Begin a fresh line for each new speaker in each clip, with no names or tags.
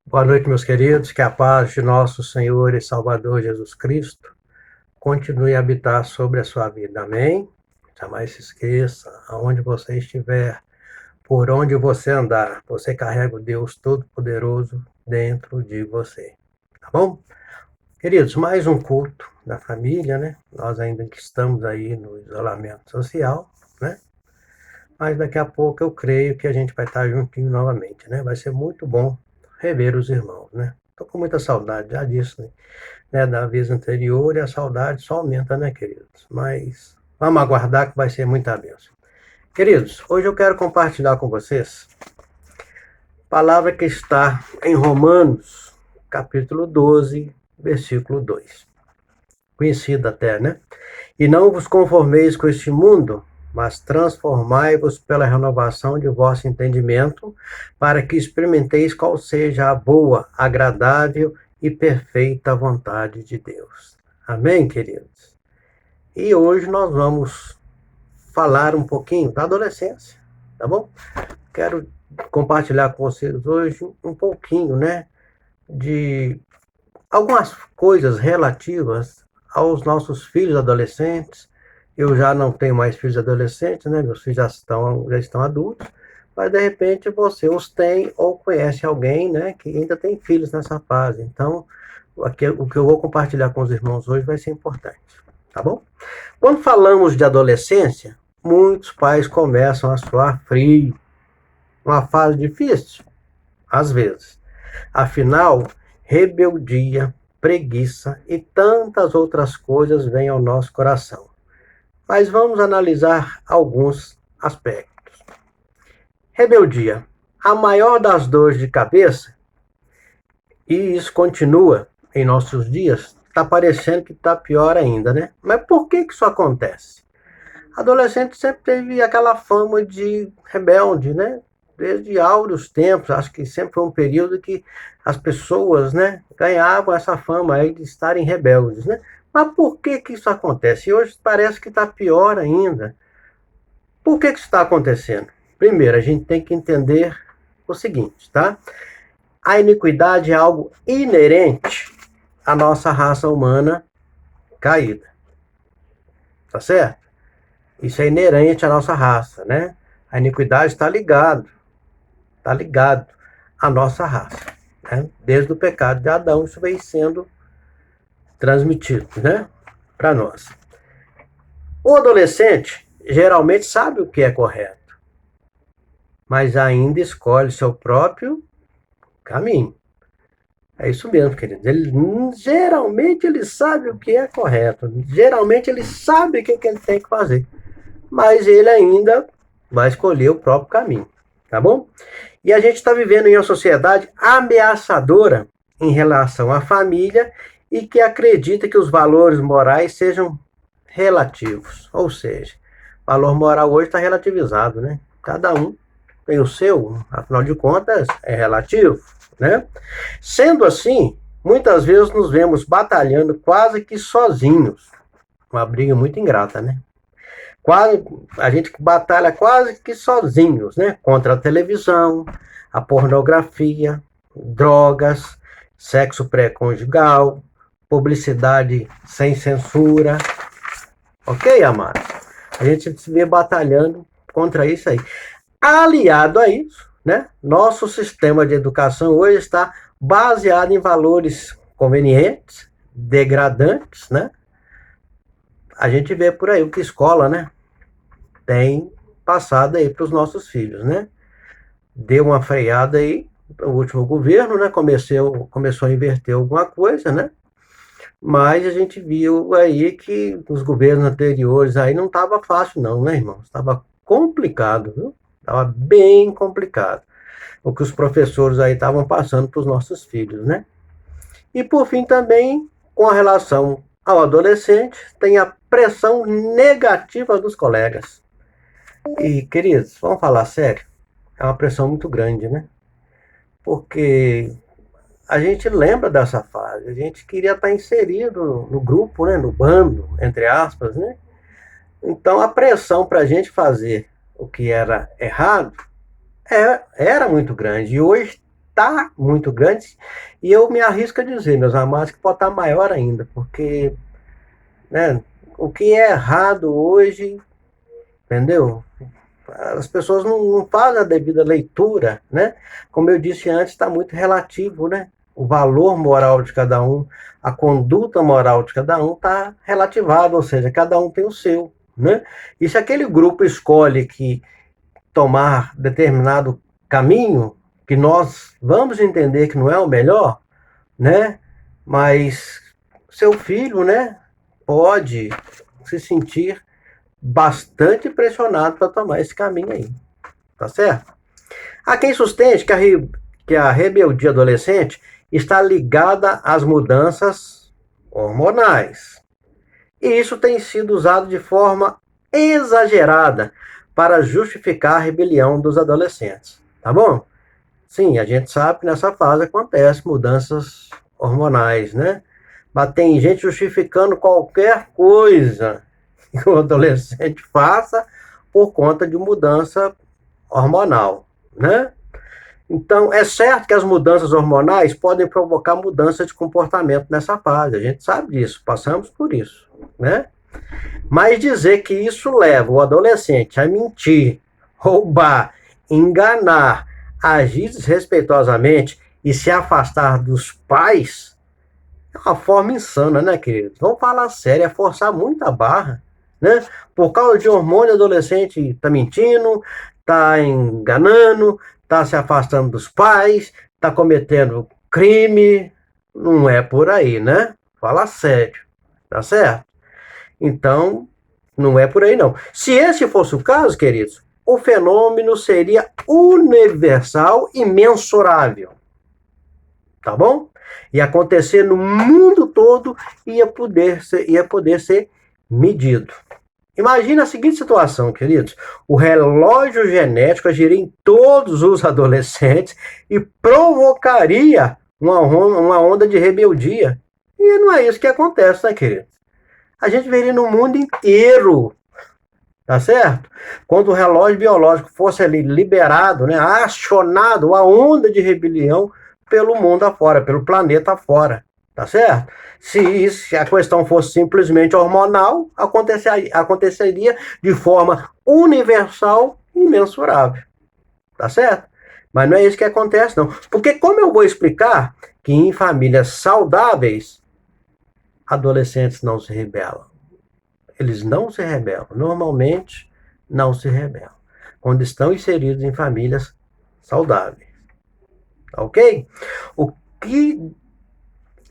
Boa noite, meus queridos. Que a paz de nosso Senhor e Salvador Jesus Cristo continue a habitar sobre a sua vida. Amém? Jamais se esqueça, aonde você estiver, por onde você andar, você carrega o Deus Todo-Poderoso dentro de você. Tá bom? Queridos, mais um culto da família, né? Nós ainda que estamos aí no isolamento social, né? Mas daqui a pouco eu creio que a gente vai estar juntinho novamente, né? Vai ser muito bom rever os irmãos, né? Tô com muita saudade já disso, né? Da vez anterior e a saudade só aumenta, né, queridos? Mas vamos aguardar que vai ser muita bênção. Queridos, hoje eu quero compartilhar com vocês a palavra que está em Romanos, capítulo 12, versículo 2. Conhecida até, né? E não vos conformeis com este mundo, mas transformai-vos pela renovação de vosso entendimento, para que experimenteis qual seja a boa, agradável e perfeita vontade de Deus. Amém, queridos? E hoje nós vamos falar um pouquinho da adolescência, tá bom? Quero compartilhar com vocês hoje um pouquinho, né, de algumas coisas relativas aos nossos filhos adolescentes. Eu já não tenho mais filhos adolescentes, né? Meus filhos já estão adultos, mas de repente você os tem ou conhece alguém, né, que ainda tem filhos nessa fase. Então, o que eu vou compartilhar com os irmãos hoje vai ser importante, tá bom? Quando falamos de adolescência, muitos pais começam a suar frio. Uma fase difícil, às vezes. Afinal, rebeldia, preguiça e tantas outras coisas vêm ao nosso coração. Mas vamos analisar alguns aspectos. Rebeldia. A maior das dores de cabeça, e isso continua em nossos dias, está parecendo que está pior ainda, né? Mas por que isso acontece? Adolescente sempre teve aquela fama de rebelde, né? Desde áureos tempos, acho que sempre foi um período que as pessoas, né, ganhavam essa fama aí de estarem rebeldes, né? Mas por que isso acontece? E hoje parece que está pior ainda. Por que isso está acontecendo? Primeiro, a gente tem que entender o seguinte, tá? A iniquidade é algo inerente à nossa raça humana caída, tá certo? Isso é inerente à nossa raça, né? A iniquidade está ligado à nossa raça, né? Desde o pecado de Adão, isso vem sendo transmitido, né, para nós. O adolescente geralmente sabe o que é correto, mas ainda escolhe seu próprio caminho. É isso mesmo, queridos. Geralmente ele sabe o que é correto, geralmente ele sabe o que ele tem que fazer, mas ele ainda vai escolher o próprio caminho, tá bom? E a gente está vivendo em uma sociedade ameaçadora em relação à família e que acredita que os valores morais sejam relativos. Ou seja, o valor moral hoje está relativizado, né? Cada um tem o seu, afinal de contas, é relativo, né? Sendo assim, muitas vezes nos vemos batalhando quase que sozinhos. Uma briga muito ingrata, né? Quase, a gente batalha quase que sozinhos, né? Contra a televisão, a pornografia, drogas, sexo pré-conjugal, publicidade sem censura. Ok, amados? A gente se vê batalhando contra isso aí. Aliado a isso, né? Nosso sistema de educação hoje está baseado em valores convenientes, degradantes, né? A gente vê por aí o que escola, né, tem passado aí para os nossos filhos, né? Deu uma freada aí, o último governo, né? Começou a inverter alguma coisa, né? Mas a gente viu aí que os governos anteriores aí não estava fácil não, né, irmão? Estava complicado, viu? Estava bem complicado. O que os professores aí estavam passando para os nossos filhos, né? E por fim também, com a relação ao adolescente, tem a pressão negativa dos colegas. E, queridos, vamos falar sério? É uma pressão muito grande, né? Porque a gente lembra dessa fase, a gente queria estar inserido no grupo, né? No bando, entre aspas, né? Então a pressão para a gente fazer o que era errado era muito grande. E hoje está muito grande, e eu me arrisco a dizer, meus amados, que pode estar maior ainda, porque, né, o que é errado hoje, entendeu? As pessoas não fazem a devida leitura, né? Como eu disse antes, está muito relativo, né? O valor moral de cada um, a conduta moral de cada um está relativado, ou seja, cada um tem o seu, né? E se aquele grupo escolhe que tomar determinado caminho, que nós vamos entender que não é o melhor, né? Mas seu filho, né, pode se sentir bastante pressionado para tomar esse caminho aí, tá certo? Há quem sustente que a rebeldia adolescente está ligada às mudanças hormonais. E isso tem sido usado de forma exagerada para justificar a rebelião dos adolescentes, tá bom? Sim, a gente sabe que nessa fase acontecem mudanças hormonais, né? Mas tem gente justificando qualquer coisa que o adolescente faça por conta de mudança hormonal, né? Então, é certo que as mudanças hormonais podem provocar mudança de comportamento nessa fase, a gente sabe disso, passamos por isso, né? Mas dizer que isso leva o adolescente a mentir, roubar, enganar, agir desrespeitosamente e se afastar dos pais é uma forma insana, né, queridos? Vamos falar sério, é forçar muita barra, né? Por causa de hormônio, adolescente tá mentindo, tá enganando, tá se afastando dos pais, tá cometendo crime. Não é por aí, né? Fala sério, tá certo? Então, não é por aí não. Se esse fosse o caso, queridos, o fenômeno seria universal e mensurável. Tá bom? Ia acontecer no mundo todo e ia poder ser medido. Imagina a seguinte situação, queridos. O relógio genético agiria em todos os adolescentes e provocaria uma onda de rebeldia. E não é isso que acontece, né, queridos? A gente veria no mundo inteiro, tá certo? Quando o relógio biológico fosse ali liberado, né, acionado, a onda de rebelião pelo mundo afora, pelo planeta afora, tá certo? Se a questão fosse simplesmente hormonal, aconteceria de forma universal e imensurável, tá certo? Mas não é isso que acontece, não. Porque como eu vou explicar que em famílias saudáveis, adolescentes não se rebelam? Eles não se rebelam, normalmente não se rebelam, quando estão inseridos em famílias saudáveis, ok? O que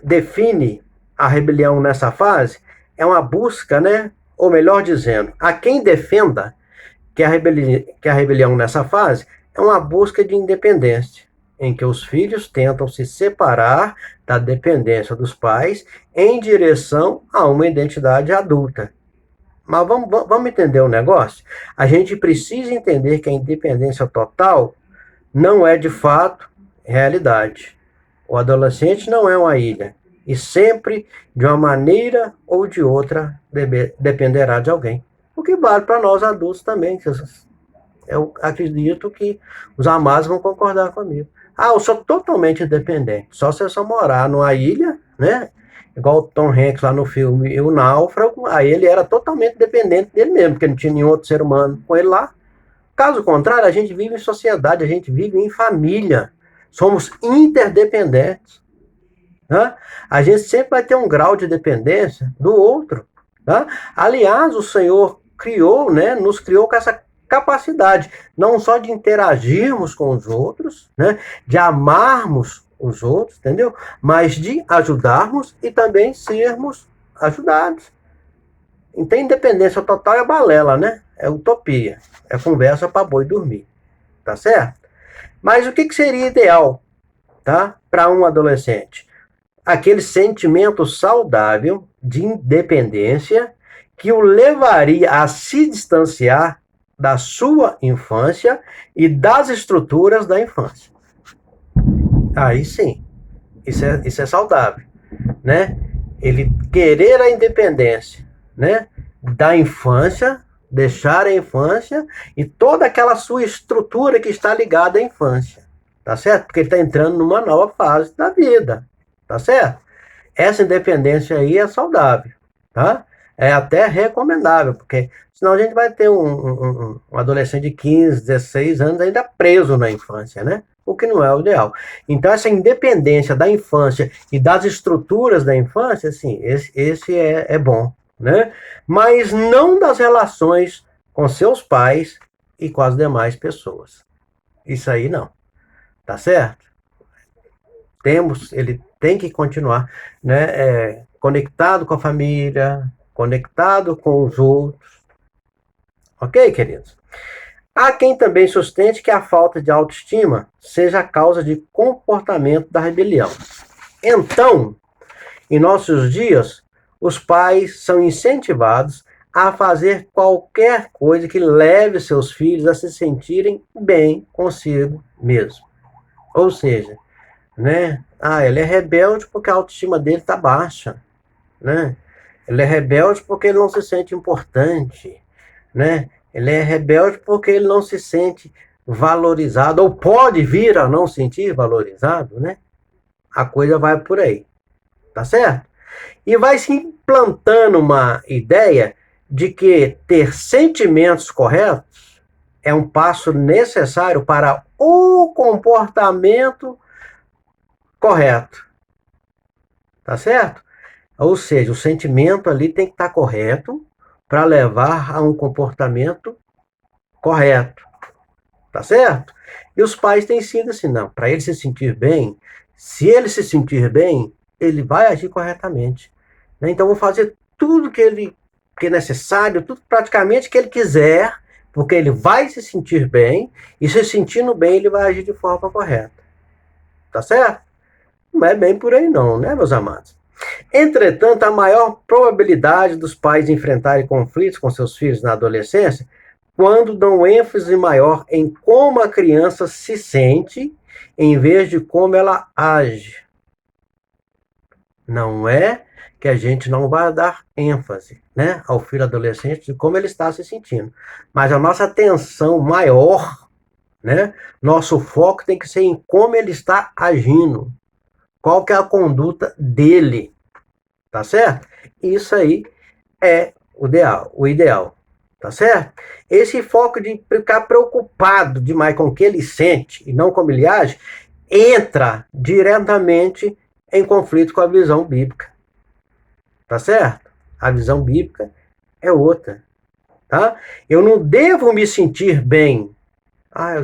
define a rebelião nessa fase é uma busca, né? Ou melhor dizendo, a quem defenda que a rebelião nessa fase é uma busca de independência, em que os filhos tentam se separar da dependência dos pais em direção a uma identidade adulta. Mas vamos entender o negócio? A gente precisa entender que a independência total não é de fato realidade. O adolescente não é uma ilha. E sempre, de uma maneira ou de outra, dependerá de alguém. O que vale para nós adultos também. Eu acredito que os amados vão concordar comigo. Ah, eu sou totalmente independente. Só se eu só morar numa ilha, né? Igual o Tom Hanks lá no filme O Náufrago, aí ele era totalmente dependente dele mesmo, porque não tinha nenhum outro ser humano com ele lá. Caso contrário, a gente vive em sociedade, a gente vive em família. Somos interdependentes. Né? A gente sempre vai ter um grau de dependência do outro. Tá? Aliás, o Senhor criou, né, nos criou com essa capacidade, não só de interagirmos com os outros, né, de amarmos os outros, entendeu? Mas de ajudarmos e também sermos ajudados. Então, independência total é balela, né? É utopia. É conversa para boi dormir. Tá certo? Mas o que seria ideal, tá? Para um adolescente? Aquele sentimento saudável de independência que o levaria a se distanciar da sua infância e das estruturas da infância. Aí sim, isso é saudável, né? Ele querer a independência, né? Da infância, deixar a infância e toda aquela sua estrutura que está ligada à infância. tá certo? Porque ele está entrando numa nova fase da vida, tá certo? Essa independência aí é saudável, tá? É até recomendável, porque senão a gente vai ter um adolescente de 15, 16 anos ainda preso na infância, né? O que não é o ideal. Então, essa independência da infância e das estruturas da infância, assim, esse é bom, né? Mas não das relações com seus pais e com as demais pessoas. Isso aí não, tá certo? Ele tem que continuar, né, conectado com a família, conectado com os outros. Ok, queridos? Há quem também sustente que a falta de autoestima seja a causa de comportamento da rebelião. Então, em nossos dias, os pais são incentivados a fazer qualquer coisa que leve seus filhos a se sentirem bem consigo mesmo. Ou seja, né? Ah, ele é rebelde porque a autoestima dele está baixa, né? Ele é rebelde porque ele não se sente importante, né? Ele é rebelde porque ele não se sente valorizado, ou pode vir a não sentir valorizado, né? A coisa vai por aí, tá certo? E vai se implantando uma ideia de que ter sentimentos corretos é um passo necessário para o comportamento correto, tá certo? Ou seja, o sentimento ali tem que estar correto para levar a um comportamento correto, tá certo? E os pais têm sido assim, não, para ele se sentir bem, se ele se sentir bem, ele vai agir corretamente. Né? Então, vou fazer tudo que é necessário, tudo praticamente que ele quiser, porque ele vai se sentir bem, e se sentindo bem, ele vai agir de forma correta. Tá certo? Não é bem por aí não, né, meus amados? Entretanto, a maior probabilidade dos pais enfrentarem conflitos com seus filhos na adolescência quando dão ênfase maior em como a criança se sente em vez de como ela age. Não é que a gente não vai dar ênfase, né, ao filho adolescente de como ele está se sentindo, mas a nossa atenção maior, né, nosso foco tem que ser em como ele está agindo, qual que é a conduta dele. Tá certo? Isso aí é o ideal. Tá certo? Esse foco de ficar preocupado demais com o que ele sente e não como ele age, entra diretamente em conflito com a visão bíblica. Tá certo? A visão bíblica é outra. Tá? Eu não devo me sentir bem. Ah,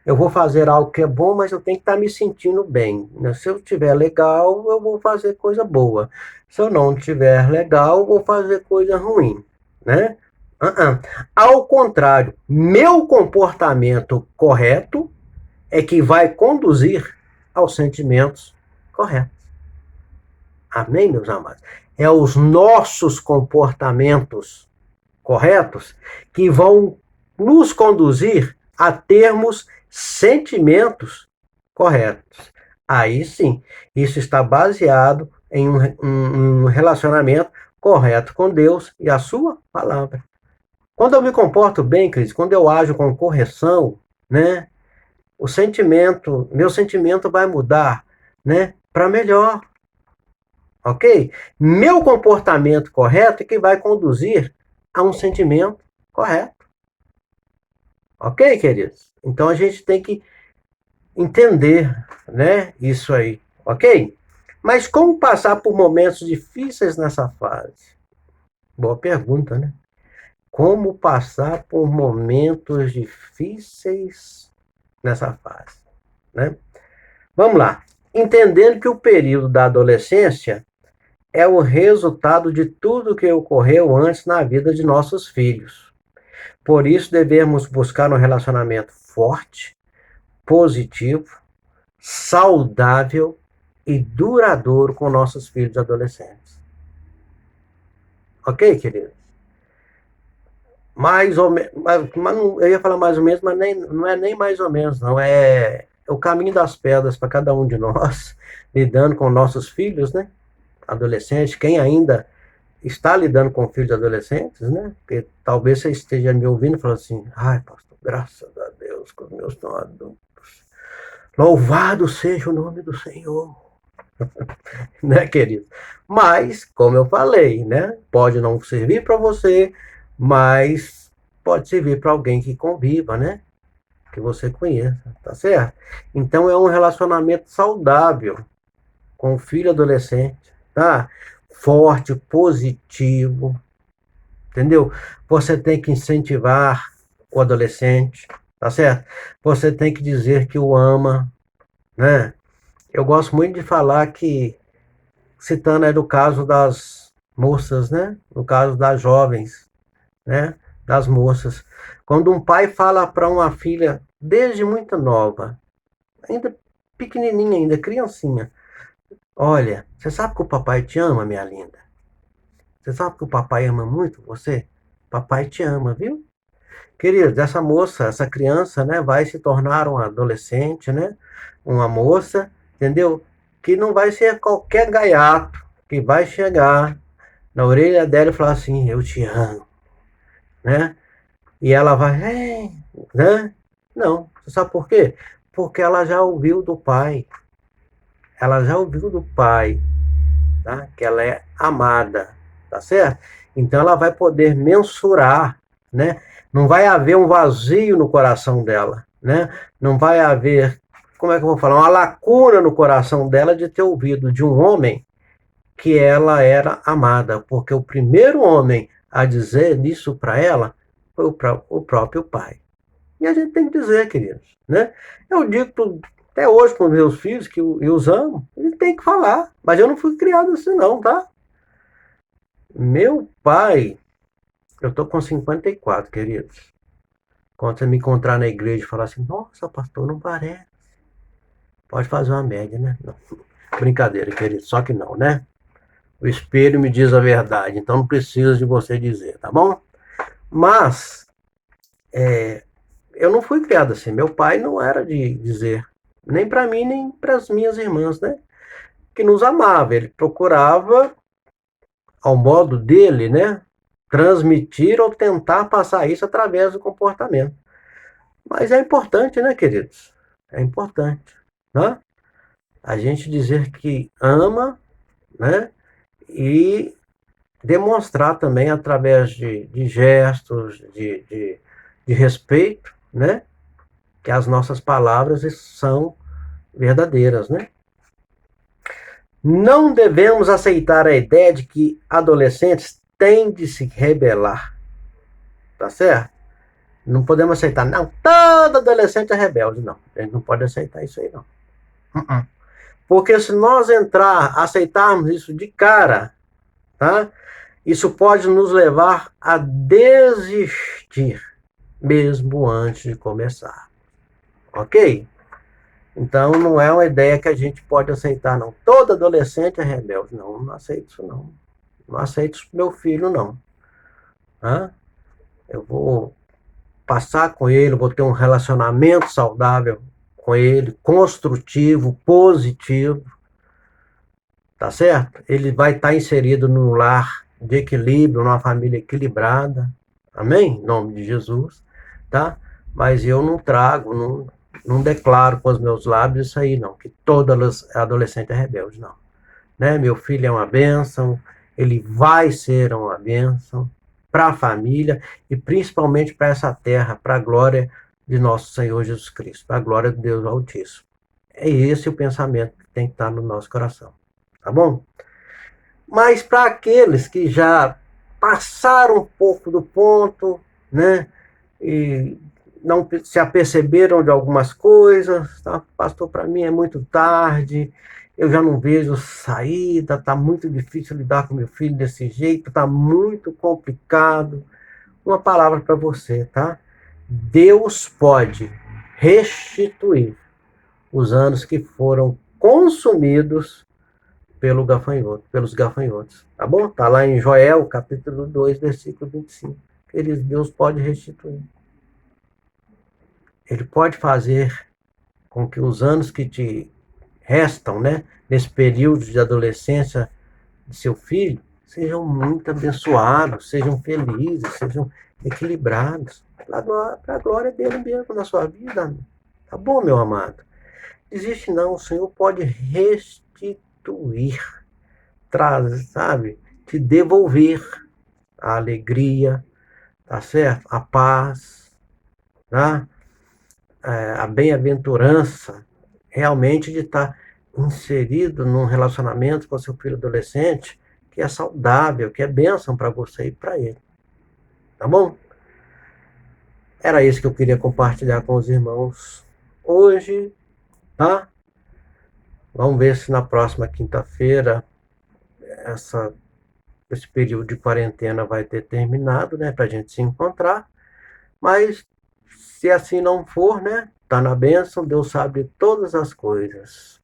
eu vou fazer algo que é bom, mas eu tenho que estar me sentindo bem. Se eu estiver legal, eu vou fazer coisa boa. Se eu não estiver legal, eu vou fazer coisa ruim, né? Ao contrário, meu comportamento correto é que vai conduzir aos sentimentos corretos. Amém, meus amados? É os nossos comportamentos corretos que vão nos conduzir a termos sentimentos corretos. Aí sim, isso está baseado em um relacionamento correto com Deus e a sua palavra. Quando eu me comporto bem, Cris, quando eu ajo com correção, né, meu sentimento vai mudar, né, para melhor, ok? Meu comportamento correto é que vai conduzir a um sentimento correto. Ok, queridos? Então a gente tem que entender, né, isso aí, ok? Mas como passar por momentos difíceis nessa fase? Boa pergunta, né? Como passar por momentos difíceis nessa fase, né? Vamos lá. Entendendo que o período da adolescência é o resultado de tudo que ocorreu antes na vida de nossos filhos. Por isso, devemos buscar um relacionamento forte, positivo, saudável e duradouro com nossos filhos adolescentes. Ok, querido? Mais ou menos, eu ia falar mais ou menos, mas não é nem mais ou menos, não. É o caminho das pedras para cada um de nós, lidando com nossos filhos, né? Adolescentes, quem ainda está lidando com filhos adolescentes, né? Porque talvez você esteja me ouvindo e falando assim, ai, pastor, graças a Deus que os meus estão adultos. Louvado seja o nome do Senhor. Né, querido? Mas, como eu falei, né? Pode não servir para você, mas pode servir para alguém que conviva, né? Que você conheça, tá certo? Então é um relacionamento saudável com o filho adolescente, tá? Forte, positivo, entendeu? Você tem que incentivar o adolescente, tá certo? Você tem que dizer que o ama, né? Eu gosto muito de falar que, citando aí do caso das moças, né? No caso das jovens, né? Das moças. Quando um pai fala para uma filha, desde muito nova, ainda pequenininha, ainda criancinha, olha, você sabe que o papai te ama, minha linda? Você sabe que o papai ama muito você? Papai te ama, viu? Querido, essa moça, essa criança, né, vai se tornar uma adolescente, né? Uma moça, entendeu? Que não vai ser qualquer gaiato que vai chegar na orelha dela e falar assim, eu te amo, né? E ela vai, né? Não, você sabe por quê? Porque ela já ouviu do pai, ela já ouviu do pai, tá? Que ela é amada, tá certo? Então ela vai poder mensurar, né? Não vai haver um vazio no coração dela, né? Não vai haver, como é que eu vou falar, uma lacuna no coração dela de ter ouvido de um homem que ela era amada, porque o primeiro homem a dizer isso para ela foi o próprio pai. E a gente tem que dizer, queridos, né? Eu digo até hoje para os meus filhos que eu os amo, eles têm que falar, mas eu não fui criado assim não, tá? Meu pai, eu tô com 54, queridos. Quando você me encontrar na igreja e falar assim, nossa, pastor, não parece. Pode fazer uma média, né? Não. Brincadeira, querido, só que não, né? O espelho me diz a verdade, então não precisa de você dizer, tá bom? Mas, eu não fui criado assim. Meu pai não era de dizer, nem para mim, nem para as minhas irmãs, né? Que nos amava. Ele procurava, ao modo dele, né? Transmitir ou tentar passar isso através do comportamento. Mas é importante, né, queridos? É importante, né? A gente dizer que ama, né? E demonstrar também através de gestos, de respeito, né? Que as nossas palavras são verdadeiras, né? Não devemos aceitar a ideia de que adolescentes têm de se rebelar, tá certo? Não podemos aceitar, não, todo adolescente é rebelde, não. A gente não pode aceitar isso aí, não. Porque se nós aceitarmos isso de cara, tá? Isso pode nos levar a desistir, mesmo antes de começar, ok? Então não é uma ideia que a gente pode aceitar, não. Todo adolescente é rebelde. Não, não aceito isso, não. Não aceito isso pro meu filho, não. Hã? Eu vou passar com ele, vou ter um relacionamento saudável com ele, construtivo, positivo, tá certo? Ele vai estar inserido num lar de equilíbrio, numa família equilibrada, amém? Em nome de Jesus, tá? Mas eu não trago, não declaro com os meus lábios isso aí, não, que todo adolescente é rebelde, não. Né? Meu filho é uma bênção, ele vai ser uma bênção para a família e principalmente para essa terra, para a glória de nosso Senhor Jesus Cristo, para a glória de Deus Altíssimo. É esse o pensamento que tem que estar no nosso coração, tá bom? Mas para aqueles que já passaram um pouco do ponto, né? E não se aperceberam de algumas coisas, tá? Pastor, para mim é muito tarde, eu já não vejo saída, tá muito difícil lidar com meu filho desse jeito, tá muito complicado. Uma palavra para você, tá? Deus pode restituir os anos que foram consumidos pelos gafanhotos, tá bom? Tá lá em Joel, capítulo 2, versículo 25. Queridos, Deus pode restituir. Ele pode fazer com que os anos que te restam, né, nesse período de adolescência de seu filho, sejam muito abençoados, sejam felizes, sejam equilibrados, para a glória dele mesmo na sua vida. Tá bom, meu amado? Existe não, o Senhor pode restituir, trazer, sabe? Te devolver a alegria, tá certo? A paz, tá? A bem-aventurança realmente de estar inserido num relacionamento com seu filho adolescente que é saudável, que é bênção para você e para ele. Tá bom? Era isso que eu queria compartilhar com os irmãos hoje, tá? Vamos ver se na próxima quinta-feira esse período de quarentena vai ter terminado, né? Para a gente se encontrar. Mas se assim não for, né? Tá na bênção, Deus sabe todas as coisas.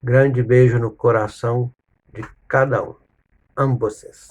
Grande beijo no coração de cada um. Amo vocês.